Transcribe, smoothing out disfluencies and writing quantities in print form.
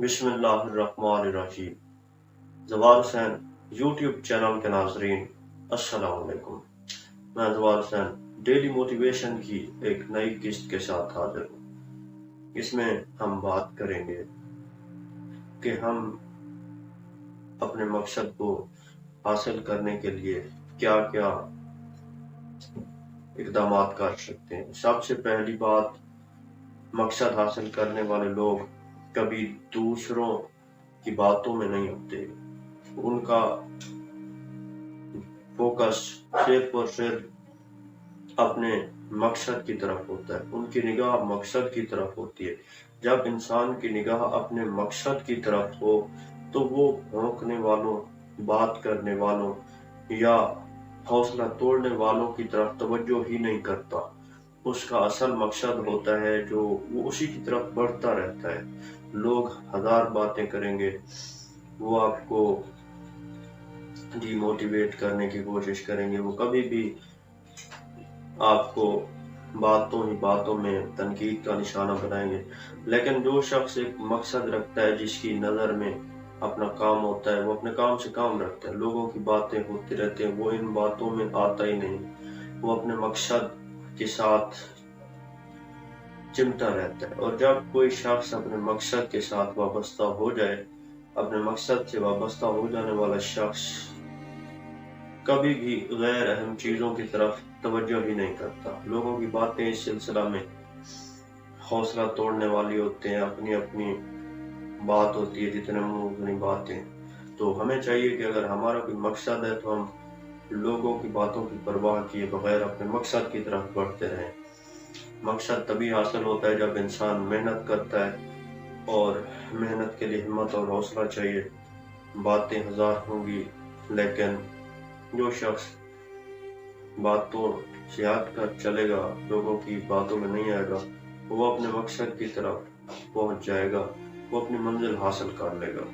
बिस्मिल्लाहिर्रहमानिर्रहीम। जवार Hussain YouTube channel के नाजरीन अस्सलाम वालेकुम। मैं जवार हुसैन डेली मोटिवेशन की एक नई किस्त के साथ हाजिर हूँ। इसमें हम बात करेंगे कि हम अपने मकसद को हासिल करने के लिए क्या क्या इक़दामात कर सकते हैं। सबसे पहली बात, मकसद हासिल करने वाले लोग कभी दूसरों की बातों में नहीं होते। उनका फोकस सिर्फ और सिर्फ अपने मकसद की तरफ होता है। उनकी निगाह मकसद की तरफ होती है। जब इंसान की निगाह अपने मकसद की तरफ हो तो वो भौंकने वालों, बात करने वालों या हौसला तोड़ने वालों की तरफ तवज्जो ही नहीं करता। उसका असल मकसद होता है जो वो उसी की तरफ बढ़ता रहता है। लोग हजार बातें करेंगे, वो आपको डिमोटिवेट करने की कोशिश करेंगे, वो कभी भी आपको बातों ही बातों में तनकीद का निशाना बनाएंगे। लेकिन जो शख्स एक मकसद रखता है, जिसकी नज़र में अपना काम होता है, वो अपने काम से काम रखता है। लोगों की बातें होती रहती हैं, वो इन बातों में आता ही नहीं। वो अपने मकसद के साथ चिमटा रहता है। और जब कोई शख्स अपने मकसद के साथ वाबस्ता हो जाए, अपने मकसद से वाबस्ता हो जाने वाला शख्स कभी भी गैर अहम चीजों की तरफ तवज्जो ही नहीं करता। लोगों की बातें इस सिलसिला में हौसला तोड़ने वाली होते हैं। अपनी अपनी बात होती है, जितने मुंह उतनी बातें। तो हमें चाहिए कि अगर हमारा कोई मकसद है तो हम लोगों की बातों की परवाह किए बगैर अपने मकसद की तरफ बढ़ते रहें। मकसद तभी हासिल होता है जब इंसान मेहनत करता है, और मेहनत के लिए हिम्मत और हौसला चाहिए। बातें हजार होंगी, लेकिन जो शख्स बातों से हट कर चलेगा, लोगों की बातों में नहीं आएगा, वो अपने मकसद की तरफ पहुंच जाएगा, वो अपनी मंजिल हासिल कर लेगा।